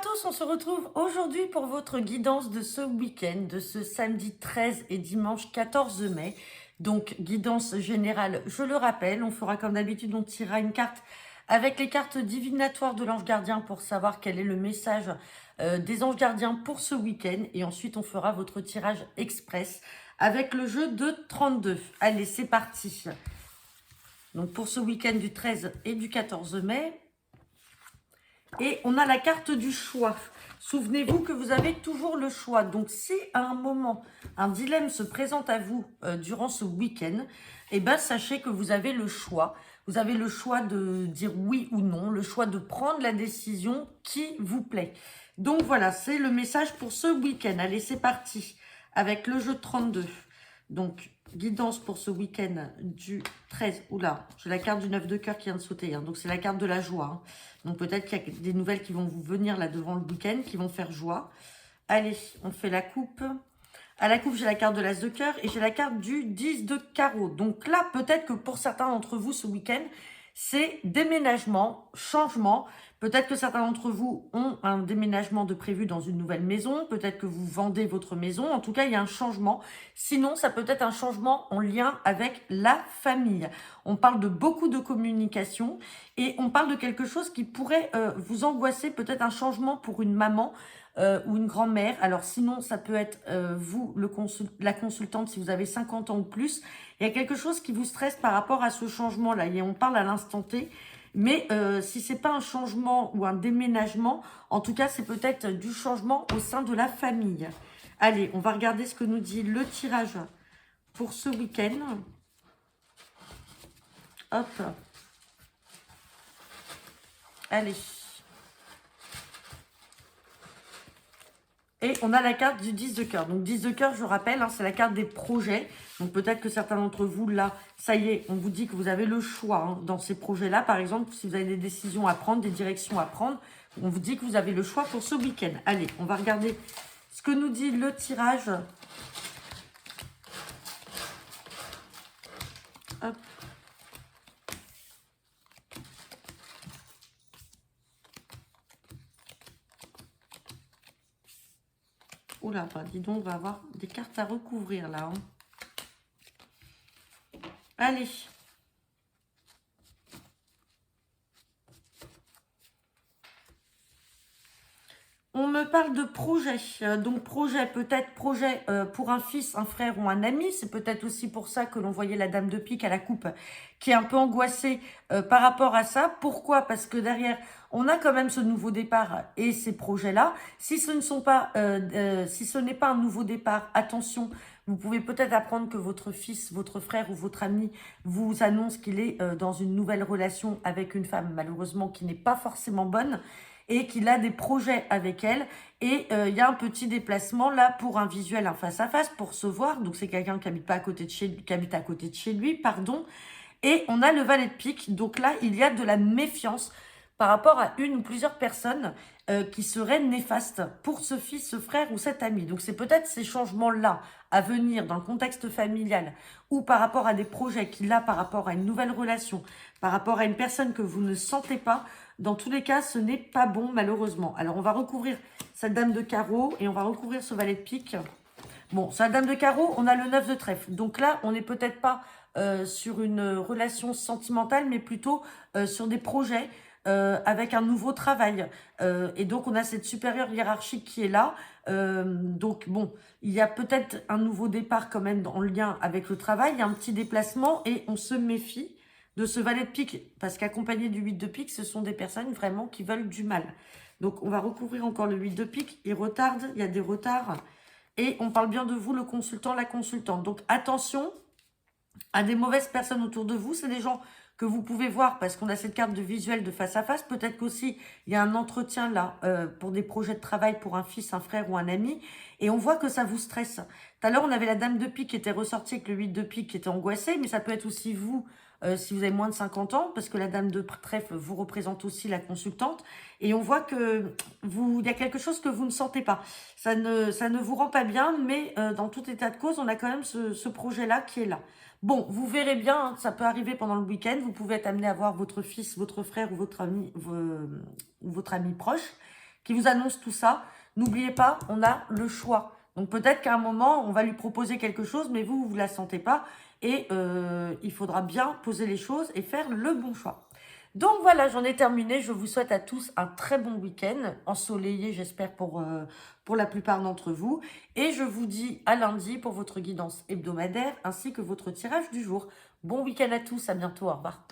tous, on se retrouve aujourd'hui pour votre guidance de ce week-end, de ce samedi 13 et dimanche 14 mai. Donc, guidance générale, je le rappelle, on fera comme d'habitude, on tirera une carte avec les cartes divinatoires de l'ange gardien pour savoir quel est le message des anges gardiens pour ce week-end. Et ensuite, on fera votre tirage express avec le jeu de 32. Allez, c'est parti. Donc, pour ce week-end du 13 et du 14 mai... Et on a la carte du choix. Souvenez-vous que vous avez toujours le choix. Donc, si à un moment, un dilemme se présente à vous durant ce week-end, eh ben, sachez que vous avez le choix. Vous avez le choix de dire oui ou non, le choix de prendre la décision qui vous plaît. Donc, voilà, c'est le message pour ce week-end. Allez, c'est parti avec le jeu de 32. Donc, guidance pour ce week-end du 13. Oula, j'ai la carte du 9 de cœur qui vient de sauter. Hein. Donc, c'est la carte de la joie. Hein. Donc, peut-être qu'il y a des nouvelles qui vont vous venir là devant le week-end, qui vont faire joie. Allez, on fait la coupe. À la coupe, j'ai la carte de l'As de cœur et j'ai la carte du 10 de carreau. Donc là, peut-être que pour certains d'entre vous, ce week-end, c'est déménagement, changement. Peut-être que certains d'entre vous ont un déménagement de prévu dans une nouvelle maison. Peut-être que vous vendez votre maison. En tout cas, il y a un changement. Sinon, ça peut être un changement en lien avec la famille. On parle de beaucoup de communication et on parle de quelque chose qui pourrait vous angoisser. Peut-être un changement pour une maman ou une grand-mère. Alors sinon, ça peut être vous, la consultante, si vous avez 50 ans ou plus. Il y a quelque chose qui vous stresse par rapport à ce changement-là. Et on parle à l'instant T. Mais si c'est pas un changement ou un déménagement, en tout cas, c'est peut-être du changement au sein de la famille. Allez, on va regarder ce que nous dit le tirage pour ce week-end. Hop. Allez. Et on a la carte du 10 de cœur. Donc 10 de cœur, je rappelle, hein, c'est la carte des projets. Donc peut-être que certains d'entre vous, là, ça y est, on vous dit que vous avez le choix hein, dans ces projets-là. Par exemple, si vous avez des décisions à prendre, des directions à prendre, on vous dit que vous avez le choix pour ce week-end. Allez, on va regarder ce que nous dit le tirage. Hop. Oula, bah, dis donc, on va avoir des cartes à recouvrir là. Hein. Allez. On me parle de projet. Donc projet, peut-être projet pour un fils, un frère ou un ami. C'est peut-être aussi pour ça que l'on voyait la dame de pique à la coupe qui est un peu angoissée par rapport à ça. Pourquoi? Parce que derrière, on a quand même ce nouveau départ et ces projets-là. Si ce ne sont pas, si ce n'est pas un nouveau départ, attention, vous pouvez peut-être apprendre que votre fils, votre frère ou votre ami vous annonce qu'il est dans une nouvelle relation avec une femme, malheureusement, qui n'est pas forcément bonne et qu'il a des projets avec elle. Et il y a un petit déplacement là pour un visuel, un face-à-face, pour se voir. Donc, c'est quelqu'un qui habite pas à côté de chez lui, qui habite à côté de chez lui, pardon. Et on a le valet de pique. Donc là, il y a de la méfiance par rapport à une ou plusieurs personnes qui seraient néfastes pour ce fils, ce frère ou cet ami. Donc, c'est peut-être ces changements-là à venir dans le contexte familial ou par rapport à des projets qu'il a, par rapport à une nouvelle relation, par rapport à une personne que vous ne sentez pas. Dans tous les cas, ce n'est pas bon, malheureusement. Alors, on va recouvrir cette dame de carreau et on va recouvrir ce valet de pique. Bon, sur la dame de carreau, on a le 9 de trèfle. Donc là, on n'est peut-être pas sur une relation sentimentale, mais plutôt sur des projets avec un nouveau travail. Et donc, on a cette supérieure hiérarchique qui est là. Donc, bon, il y a peut-être un nouveau départ quand même en lien avec le travail. Il y a un petit déplacement et on se méfie de ce valet de pique, parce qu'accompagné du 8 de pique, ce sont des personnes vraiment qui veulent du mal. Donc, on va recouvrir encore le 8 de pique. Il retarde, il y a des retards. Et on parle bien de vous, le consultant, la consultante. Donc, attention à des mauvaises personnes autour de vous. C'est des gens que vous pouvez voir parce qu'on a cette carte de visuel de face à face. Peut-être qu'aussi, il y a un entretien là pour des projets de travail pour un fils, un frère ou un ami. Et on voit que ça vous stresse. Tout à l'heure, on avait la dame de pique qui était ressortie avec le 8 de pique qui était angoissée. Mais ça peut être aussi vous, si vous avez moins de 50 ans, parce que la dame de trèfle vous représente aussi la consultante. Et on voit que il y a quelque chose que vous ne sentez pas. Ça ne vous rend pas bien, mais dans tout état de cause, on a quand même ce projet-là qui est là. Bon, vous verrez bien, hein, ça peut arriver pendant le week-end. Vous pouvez être amené à voir votre fils, votre frère ou votre ami proche qui vous annonce tout ça, n'oubliez pas, on a le choix. Donc peut-être qu'à un moment, on va lui proposer quelque chose, mais vous ne la sentez pas. Et il faudra bien poser les choses et faire le bon choix. Donc voilà, j'en ai terminé. Je vous souhaite à tous un très bon week-end, ensoleillé j'espère pour la plupart d'entre vous. Et je vous dis à lundi pour votre guidance hebdomadaire ainsi que votre tirage du jour. Bon week-end à tous, à bientôt, au revoir.